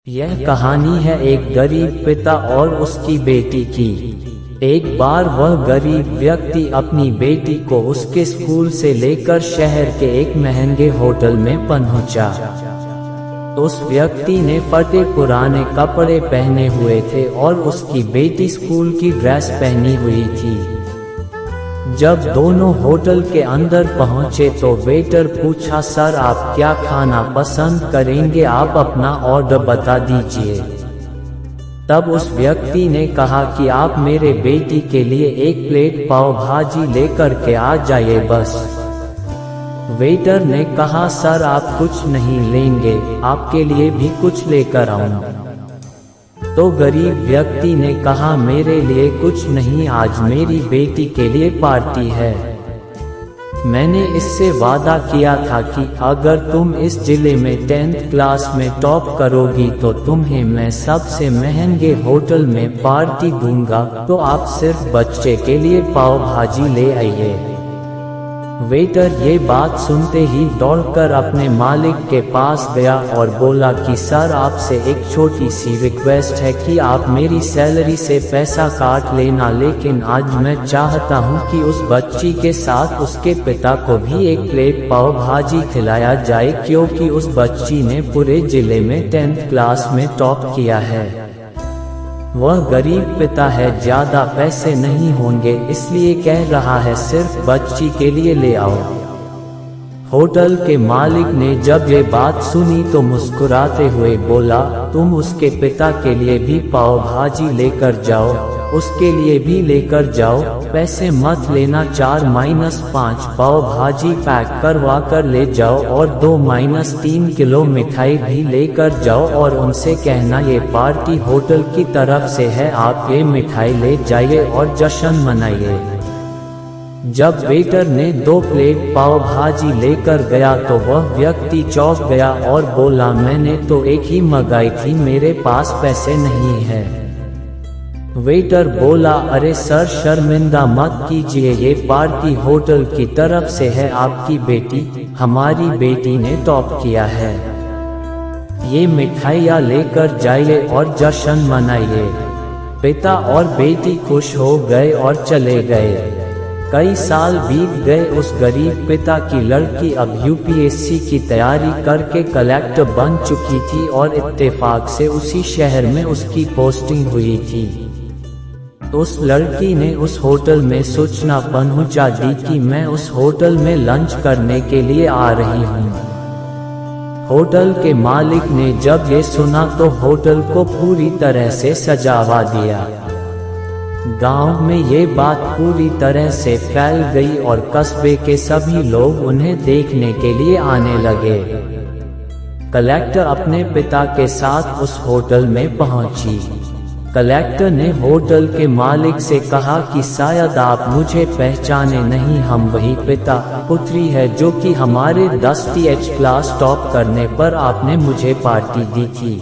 यह कहानी है एक गरीब पिता और उसकी बेटी की। एक बार वह गरीब व्यक्ति अपनी बेटी को उसके स्कूल से लेकर शहर के एक महंगे होटल में पहुंचा। उस व्यक्ति ने फटे पुराने कपड़े पहने हुए थे और उसकी बेटी स्कूल की ड्रेस पहनी हुई थी। जब दोनों होटल के अंदर पहुंचे तो वेटर पूछा, सर आप क्या खाना पसंद करेंगे, आप अपना ऑर्डर बता दीजिए। तब उस व्यक्ति ने कहा कि आप मेरे बेटी के लिए एक प्लेट पाव भाजी लेकर के आ जाइए बस। वेटर ने कहा, सर आप कुछ नहीं लेंगे, आपके लिए भी कुछ लेकर आऊं। तो गरीब व्यक्ति ने कहा, मेरे लिए कुछ नहीं, आज मेरी बेटी के लिए पार्टी है। मैंने इससे वादा किया था कि अगर तुम इस जिले में 10th क्लास में टॉप करोगी तो तुम्हें मैं सबसे महंगे होटल में पार्टी दूंगा, तो आप सिर्फ बच्चे के लिए पाव भाजी ले आइए। वेटर ये बात सुनते ही दौड़कर अपने मालिक के पास गया और बोला कि सर आपसे एक छोटी सी रिक्वेस्ट है कि आप मेरी सैलरी से पैसा काट लेना, लेकिन आज मैं चाहता हूं कि उस बच्ची के साथ उसके पिता को भी एक प्लेट पाव भाजी खिलाया जाए, क्योंकि उस बच्ची ने पूरे जिले में 10th क्लास में टॉप किया है। वह गरीब पिता है, ज्यादा पैसे नहीं होंगे, इसलिए कह रहा है सिर्फ बच्ची के लिए ले आओ। होटल के मालिक ने जब ये बात सुनी तो मुस्कुराते हुए बोला, तुम उसके पिता के लिए भी पाव भाजी लेकर जाओ, उसके लिए भी लेकर जाओ, पैसे मत लेना, 4-5 पाव भाजी पैक करवा कर ले जाओ और 2-3 किलो मिठाई भी लेकर जाओ और उनसे कहना ये पार्टी होटल की तरफ से है, आप ये मिठाई ले जाइए और जश्न मनाइए। जब वेटर ने 2 प्लेट पाव भाजी लेकर गया तो वह व्यक्ति चौंक गया और बोला, मैंने तो एक ही मंगाई थी, मेरे पास पैसे नहीं है। वेटर बोला, अरे सर शर्मिंदा मत कीजिए, ये पार्टी होटल की तरफ से है, आपकी बेटी, हमारी बेटी ने टॉप किया है, ये मिठाइयाँ लेकर जाइए और जश्न मनाइए। पिता और बेटी खुश हो गए और चले गए। कई साल बीत गए। उस गरीब पिता की लड़की अब यूपीएससी की तैयारी करके कलेक्टर बन चुकी थी और इत्तेफाक से उसी शहर में उसकी पोस्टिंग हुई थी। उस लड़की ने उस होटल में सूचना पहुंचा दी कि मैं उस होटल में लंच करने के लिए आ रही हूँ। होटल के मालिक ने जब ये सुना तो होटल को पूरी तरह से सजावा दिया। गांव में ये बात पूरी तरह से फैल गई और कस्बे के सभी लोग उन्हें देखने के लिए आने लगे। कलेक्टर अपने पिता के साथ उस होटल में पहुंची। कलेक्टर ने होटल के मालिक से कहा कि शायद आप मुझे पहचाने नहीं, हम वही पिता पुत्री है जो कि हमारे 10th क्लास टॉप करने पर आपने मुझे पार्टी दी थी।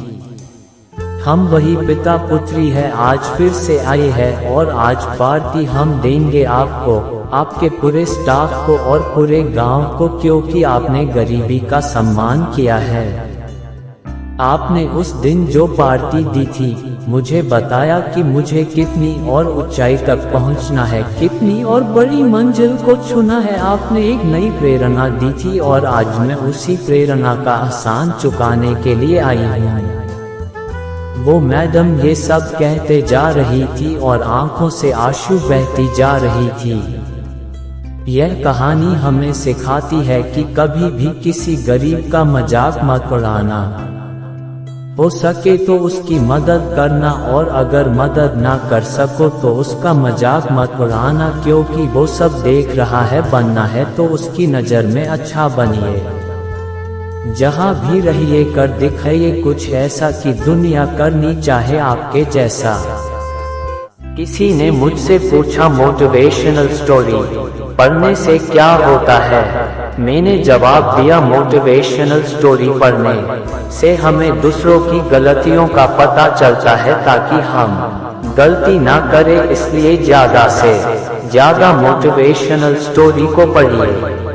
हम वही पिता पुत्री है, आज फिर से आए हैं और आज पार्टी हम देंगे आपको, आपके पूरे स्टाफ को और पूरे गांव को, क्योंकि आपने गरीबी का सम्मान किया है। आपने उस दिन जो पार्टी दी थी, मुझे बताया कि मुझे कितनी और ऊंचाई तक पहुंचना है, कितनी और बड़ी मंजिल को छूना है। आपने एक नई प्रेरणा दी थी और आज मैं उसी प्रेरणा का एहसान चुकाने के लिए आई हूँ। वो मैडम ये सब कहते जा रही थी और आंखों से आंसू बहती जा रही थी। यह कहानी हमें सिखाती है कि कभी भी किसी गरीब का मजाक मत उड़ाना। हो सके तो उसकी मदद करना और अगर मदद ना कर सको तो उसका मजाक मत उड़ाना, क्योंकि वो सब देख रहा है, बनना है तो उसकी नज़र में अच्छा बनिए। जहाँ भी रहिए कर दिखाइए कुछ ऐसा कि दुनिया करनी चाहे आपके जैसा। किसी ने मुझसे पूछा मोटिवेशनल स्टोरी पढ़ने से क्या होता है। मैंने जवाब दिया, मोटिवेशनल स्टोरी पढ़ने से हमें दूसरों की गलतियों का पता चलता है ताकि हम गलती ना करें, इसलिए ज्यादा से ज्यादा मोटिवेशनल स्टोरी को पढ़िए।